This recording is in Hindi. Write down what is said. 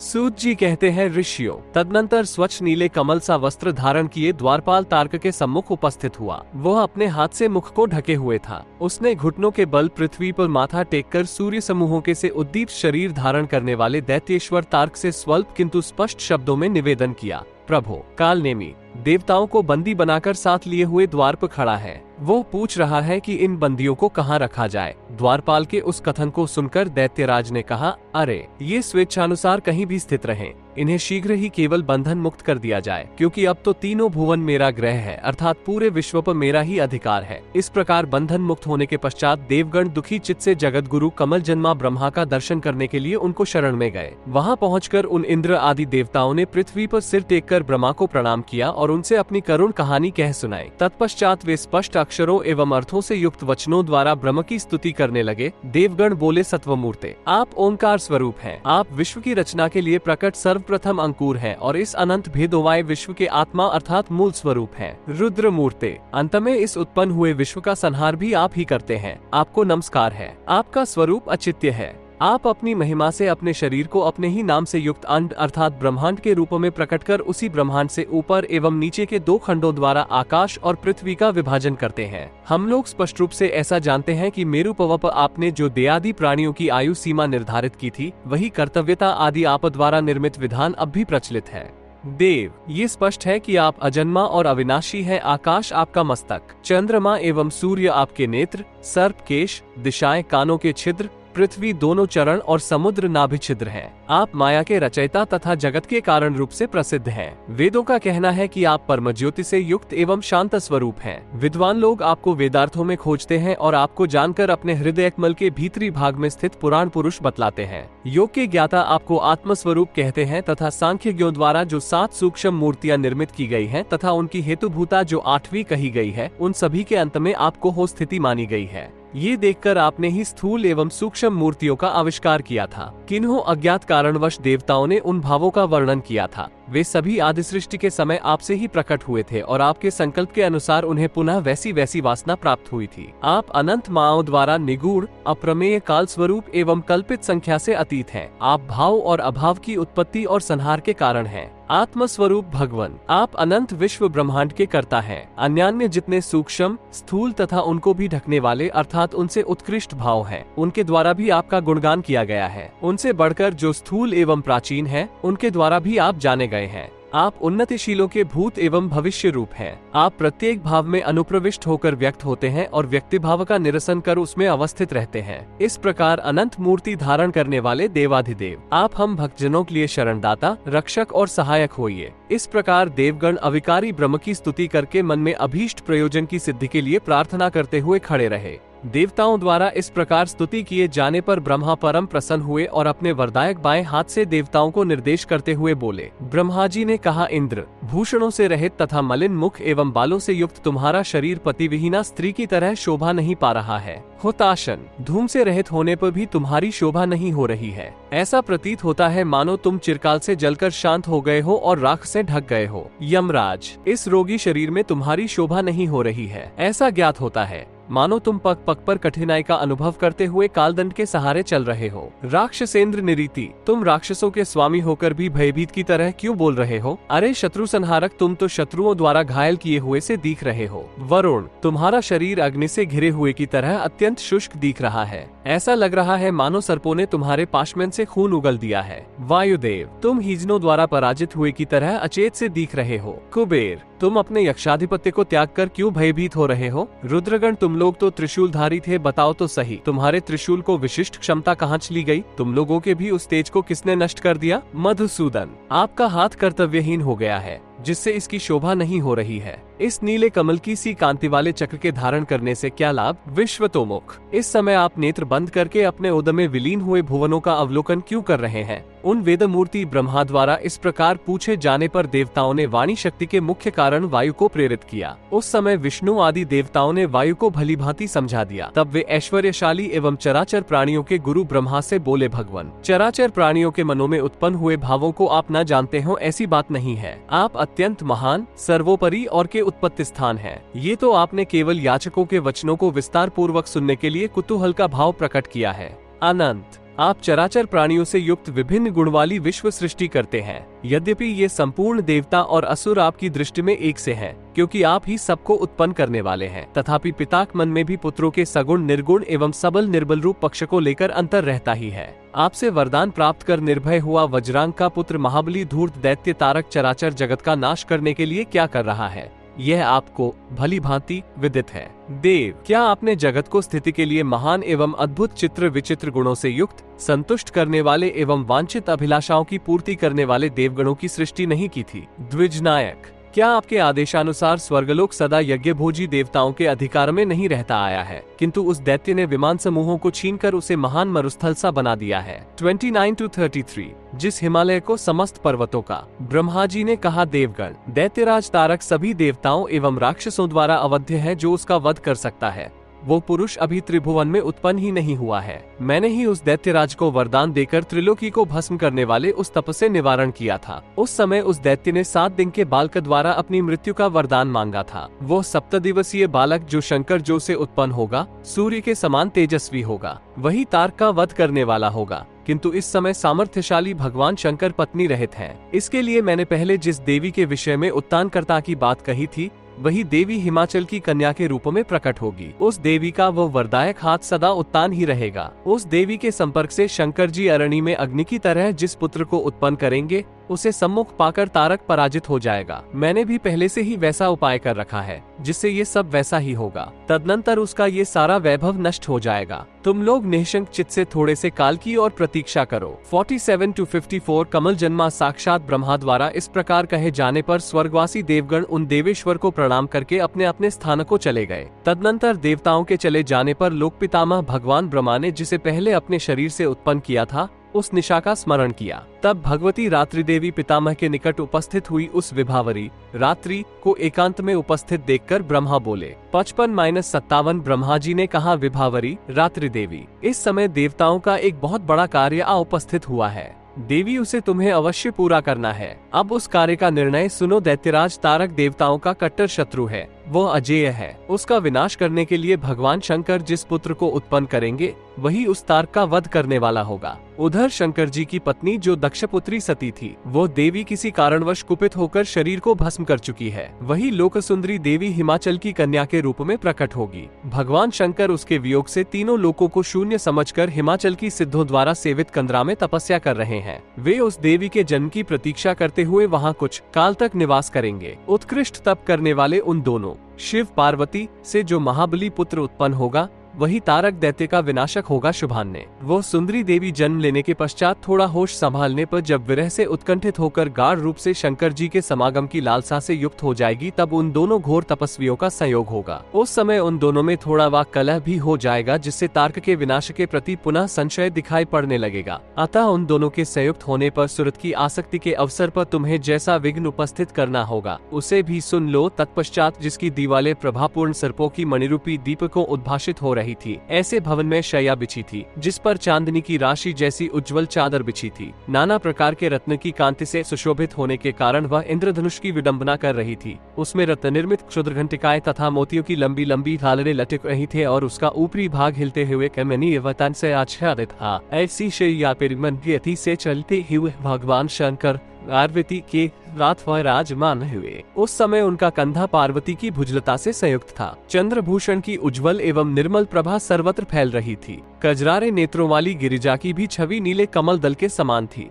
सूत जी कहते हैं, ऋषियों, तदनंतर स्वच्छ नीले कमल सा वस्त्र धारण किए द्वारपाल तार्क के सम्मुख उपस्थित हुआ। वह अपने हाथ से मुख को ढके हुए था। उसने घुटनों के बल पृथ्वी पर माथा टेककर सूर्य समूहों के से उद्दीप्त शरीर धारण करने वाले दैत्येश्वर तार्क से स्वल्प किंतु स्पष्ट शब्दों में निवेदन किया, प्रभो, कालनेमी देवताओं को बंदी बनाकर साथ लिए हुए द्वार पर खड़ा है। वो पूछ रहा है कि इन बंदियों को कहाँ रखा जाए। द्वारपाल के उस कथन को सुनकर दैत्यराज ने कहा, अरे, ये स्वेच्छानुसार कहीं भी स्थित रहें। इन्हें शीघ्र ही केवल बंधन मुक्त कर दिया जाए, क्योंकि अब तो तीनों भुवन मेरा ग्रह है, अर्थात पूरे विश्व पर मेरा ही अधिकार है। इस प्रकार बंधन मुक्त होने के पश्चात देवगण दुखी चित्त से जगत गुरु कमल जन्मा ब्रह्मा का दर्शन करने के लिए उनको शरण में गए। वहाँ पहुंचकर उन इंद्र आदि देवताओं ने पृथ्वी पर सिर टेककर ब्रह्मा को प्रणाम किया और उनसे अपनी करुण कहानी कह सुनाई। तत्पश्चात वे स्पष्ट अक्षरों एवं अर्थों से युक्त वचनों द्वारा ब्रह्म की स्तुति करने लगे। देवगण बोले, सत्वमूर्ते, आप ओंकार स्वरूप हैं। आप विश्व की रचना के लिए प्रकट सर्वप्रथम अंकुर हैं और इस अनंत भेदोवाय विश्व के आत्मा अर्थात मूल स्वरूप हैं। रुद्र मूर्ते, अंत में इस उत्पन्न हुए विश्व का संहार भी आप ही करते हैं। आपको नमस्कार है। आपका स्वरूप अचित्य है। आप अपनी महिमा से अपने शरीर को अपने ही नाम से युक्त अंड अर्थात ब्रह्मांड के रूप में प्रकट कर उसी ब्रह्मांड से ऊपर एवं नीचे के दो खंडों द्वारा आकाश और पृथ्वी का विभाजन करते हैं। हम लोग स्पष्ट रूप से ऐसा जानते हैं कि मेरु पर्वत पर आपने जो देयादि प्राणियों की आयु सीमा निर्धारित की थी, वही कर्तव्यता आदि आप द्वारा निर्मित विधान अब भी प्रचलित है। देव, ये स्पष्ट है कि आप अजन्मा और अविनाशी हैं। आकाश आपका मस्तक, चंद्रमा एवं सूर्य आपके नेत्र, सर्प केश, दिशाएं कानों के छिद्र, पृथ्वी दोनों चरण और समुद्र नाभि छिद्र हैं। आप माया के रचयिता तथा जगत के कारण रूप से प्रसिद्ध हैं। वेदों का कहना है कि आप परम ज्योति से युक्त एवं शांत स्वरूप हैं। विद्वान लोग आपको वेदार्थों में खोजते हैं और आपको जानकर अपने हृदय कमल के भीतरी भाग में स्थित पुराण पुरुष बतलाते हैं। योग के ज्ञाता आपको आत्म स्वरूप कहते हैं तथा सांख्यज्ञों द्वारा जो 7 सूक्ष्म मूर्तियां निर्मित की गई हैं तथा उनकी हेतुभूता जो 8वीं कही गई है, उन सभी के अंत में आपको हो स्थिति मानी गई है। ये देखकर आपने ही स्थूल एवं सूक्ष्म मूर्तियों का आविष्कार किया था। किन्हों अज्ञात कारणवश देवताओं ने उन भावों का वर्णन किया था। वे सभी आदि सृष्टि के समय आपसे ही प्रकट हुए थे और आपके संकल्प के अनुसार उन्हें पुनः वैसी वैसी वासना प्राप्त हुई थी। आप अनंत माओं द्वारा निगूढ़, अप्रमेय काल स्वरूप एवं कल्पित संख्या से अतीत हैं। आप भाव और अभाव की उत्पत्ति और संहार के कारण हैं। आत्म स्वरूप भगवान, आप अनंत विश्व ब्रह्मांड के कर्ता हैं। अन्यान्य जितने सूक्ष्म, स्थूल तथा उनको भी ढकने वाले अर्थात उनसे उत्कृष्ट भाव हैं, उनके द्वारा भी आपका गुणगान किया गया है। उनसे बढ़कर जो स्थूल एवं प्राचीन है, उनके द्वारा भी आप जाने गए हैं। आप उन्नतिशीलों के भूत एवं भविष्य रूप हैं। आप प्रत्येक भाव में अनुप्रविष्ट होकर व्यक्त होते हैं और व्यक्ति भाव का निरसन कर उसमें अवस्थित रहते हैं। इस प्रकार अनंत मूर्ति धारण करने वाले देवाधिदेव, आप हम भक्तजनों के लिए शरणदाता, रक्षक और सहायक होइए। इस प्रकार देवगण अविकारी ब्रह्म की स्तुति करके मन में अभीष्ट प्रयोजन की सिद्धि के लिए प्रार्थना करते हुए खड़े रहे। देवताओं द्वारा इस प्रकार स्तुति किए जाने पर ब्रह्मा परम प्रसन्न हुए और अपने वरदायक बाएं हाथ से देवताओं को निर्देश करते हुए बोले। ब्रह्मा जी ने कहा, इंद्र, भूषणों से रहित तथा मलिन मुख एवं बालों से युक्त तुम्हारा शरीर पति विहीना स्त्री की तरह शोभा नहीं पा रहा है। हुताशन, धूम से रहित होने पर भी तुम्हारी शोभा नहीं हो रही है। ऐसा प्रतीत होता है मानो तुम चिरकाल से जलकर शांत हो गए हो और राख से ढक गए हो। यमराज, इस रोगी शरीर में तुम्हारी शोभा नहीं हो रही है। ऐसा ज्ञात होता है मानो तुम पग पग पर कठिनाई का अनुभव करते हुए कालदंड के सहारे चल रहे हो। राक्षसेंद्र निरीति, तुम राक्षसों के स्वामी होकर भी भयभीत की तरह क्यों बोल रहे हो? अरे शत्रु संहारक, तुम तो शत्रुओं द्वारा घायल किए हुए से दिख रहे हो। वरुण, तुम्हारा शरीर अग्नि से घिरे हुए की तरह अत्यंत शुष्क दिख रहा है। ऐसा लग रहा है मानो सर्पों ने तुम्हारे पाशमेन से खून उगल दिया है। वायुदेव, तुम हिजनों द्वारा पराजित हुए की तरह अचेत से दिख रहे हो। कुबेर, तुम अपने यक्षाधिपत्य को त्याग कर क्यों भयभीत हो रहे हो? रुद्रगण, तुम लोग तो त्रिशूलधारी थे, बताओ तो सही, तुम्हारे त्रिशूल को विशिष्ट क्षमता कहाँ चली गई? तुम लोगों के भी उस तेज को किसने नष्ट कर दिया? मधुसूदन, आपका हाथ कर्तव्यहीन हो गया है, जिससे इसकी शोभा नहीं हो रही है। इस नीले कमल की सी कांति वाले चक्र के धारण करने से क्या लाभ? विश्वतोमुख, इस समय आप नेत्र बंद करके अपने उदय में विलीन हुए भुवनों का अवलोकन क्यों कर रहे हैं? उन वेदमूर्ति ब्रह्मा द्वारा इस प्रकार पूछे जाने पर देवताओं ने वाणी शक्ति के मुख्य कारण वायु को प्रेरित किया। उस समय विष्णु आदि देवताओं ने वायु को भली भांति समझा दिया। तब वे ऐश्वर्यशाली एवं चराचर प्राणियों के गुरु ब्रह्मा से बोले, भगवान, चराचर प्राणियों के मनों में उत्पन्न हुए भावों को आप न जानते हो, ऐसी बात नहीं है। आप अत्यंत महान, सर्वोपरि और के उत्पत्ति स्थान है। ये तो आपने केवल याचकों के वचनों को विस्तार पूर्वक सुनने के लिए कुतूहल का भाव प्रकट किया है। अनंत, आप चराचर प्राणियों से युक्त विभिन्न गुण वाली विश्व सृष्टि करते हैं। यद्यपि ये संपूर्ण देवता और असुर आपकी दृष्टि में एक से हैं, क्योंकि आप ही सबको उत्पन्न करने वाले हैं। तथापि पिताक मन में भी पुत्रों के सगुण, निर्गुण एवं सबल निर्बल रूप पक्ष को लेकर अंतर रहता ही है। आपसे वरदान प्राप्त कर निर्भय हुआ वज्रांग का पुत्र महाबली धूर्त दैत्य तारक चराचर जगत का नाश करने के लिए क्या कर रहा है, यह आपको भली भांति विदित है। देव, क्या आपने जगत को स्थिति के लिए महान एवं अद्भुत चित्र विचित्र गुणों से युक्त, संतुष्ट करने वाले एवं वांछित अभिलाषाओं की पूर्ति करने वाले देवगणों की सृष्टि नहीं की थी? द्विजनायक, क्या आपके आदेशानुसार स्वर्गलोक सदा यज्ञभोजी देवताओं के अधिकार में नहीं रहता आया है, किंतु उस दैत्य ने विमान समूहों को छीनकर उसे महान मरुस्थल सा बना दिया है? 29-33 जिस हिमालय को समस्त पर्वतों का ब्रह्मा जी ने कहा, देवगण, दैत्यराज तारक सभी देवताओं एवं राक्षसों द्वारा अवध्य है, जो उसका वध कर सकता है, वो पुरुष अभी त्रिभुवन में उत्पन्न ही नहीं हुआ है। मैंने ही उस दैत्यराज को वरदान देकर त्रिलोकी को भस्म करने वाले उस तप से निवारण किया था। उस समय उस दैत्य ने 7 दिन के बालक द्वारा अपनी मृत्यु का वरदान मांगा था। वो 7 दिवसीय बालक जो शंकर जो से उत्पन्न होगा, सूर्य के समान तेजस्वी होगा, वही तारक का वध करने वाला होगा। किंतु इस समय सामर्थ्यशाली भगवान शंकर पत्नी रहित हैं। इसके लिए मैंने पहले जिस देवी के विषय में उत्तानकर्ता की बात कही थी, वही देवी हिमाचल की कन्या के रूप में प्रकट होगी। उस देवी का वो वरदायक हाथ सदा उत्तान ही रहेगा। उस देवी के संपर्क से शंकर जी अरणी में अग्नि की तरह जिस पुत्र को उत्पन्न करेंगे, उसे सम्मुख पाकर तारक पराजित हो जाएगा। मैंने भी पहले से ही वैसा उपाय कर रखा है, जिससे ये सब वैसा ही होगा। तदनंतर उसका ये सारा वैभव नष्ट हो जाएगा। तुम लोग निःशंक चित्त से थोड़े से काल की और प्रतीक्षा करो। 47-54 कमल जन्मा साक्षात ब्रह्मा द्वारा इस प्रकार कहे जाने पर स्वर्गवासी देवगण उन देवेश्वर को प्रणाम करके अपने अपने स्थान को चले गए। तदनंतर देवताओं के चले जाने पर लोक पितामह भगवान ब्रह्मा ने जिसे पहले अपने शरीर से उत्पन्न किया था, उस निशा का स्मरण किया। तब भगवती रात्रि देवी पितामह के निकट उपस्थित हुई। उस विभावरी रात्रि को एकांत में उपस्थित देखकर ब्रह्मा बोले। 55-57 ब्रह्मा जी ने कहा, विभावरी रात्रि देवी, इस समय देवताओं का एक बहुत बड़ा कार्य आ उपस्थित हुआ है। देवी, उसे तुम्हें अवश्य पूरा करना है। अब उस कार्य का निर्णय सुनो। दैत्यराज तारक देवताओं का कट्टर शत्रु है, वो अजेय है। उसका विनाश करने के लिए भगवान शंकर जिस पुत्र को उत्पन्न करेंगे, वही उस तारक का वध करने वाला होगा। उधर शंकर जी की पत्नी जो दक्षपुत्री सती थी, वो देवी किसी कारणवश कुपित होकर शरीर को भस्म कर चुकी है। वही लोकसुंदरी देवी हिमाचल की कन्या के रूप में प्रकट होगी। भगवान शंकर उसके वियोग से तीनों लोकों को शून्य समझकर हिमाचल की सिद्धों द्वारा सेवित कंदरा में तपस्या कर रहे हैं। वे उस देवी के जन्म की प्रतीक्षा करते हुए वहाँ कुछ काल तक निवास करेंगे। उत्कृष्ट तप करने वाले उन दोनों शिव पार्वती से जो महाबली पुत्र उत्पन्न होगा, वही तारक दैत्य का विनाशक होगा शुभान्य। वो सुंदरी देवी जन्म लेने के पश्चात थोड़ा होश संभालने पर जब विरह से उत्कंठित होकर गाढ़ रूप से शंकर जी के समागम की लालसा से युक्त हो जाएगी, तब उन दोनों घोर तपस्वियों का संयोग होगा। उस समय उन दोनों में थोड़ा वाक कलह भी हो जाएगा, जिससे तारक के विनाश के प्रति पुनः संशय दिखाई पड़ने लगेगा। अतः उन दोनों के संयुक्त होने पर सुरत की आसक्ति के अवसर पर तुम्हें जैसा विघ्न उपस्थित करना होगा, उसे भी सुन लो। तत्पश्चात जिसकी दीवारें प्रभापूर्ण सर्पों की मणिरूपी दीपकों उद्भाषित हो रही थी, ऐसे भवन में शैया बिछी थी, जिस पर चांदनी की राशि जैसी उज्जवल चादर बिछी थी। नाना प्रकार के रत्न की कांति से सुशोभित होने के कारण वह इंद्रधनुष की विडंबना कर रही थी। उसमें रत्न निर्मित क्षुद्र घंटिकाएं तथा मोतियों की लंबी लंबी झालरें लटक रही थे और उसका ऊपरी भाग हिलते हुए कमनीय वतन से आच्छादित था। ऐसी शैया पर से चलते हुए भगवान शंकर पार्वती के रात विराजमान हुए। उस समय उनका कंधा पार्वती की भुजलता से संयुक्त था। चंद्रभूषण की उज्जवल एवं निर्मल प्रभा सर्वत्र फैल रही थी। कजरारे नेत्रों वाली गिरिजा की भी छवि नीले कमल दल के समान थी।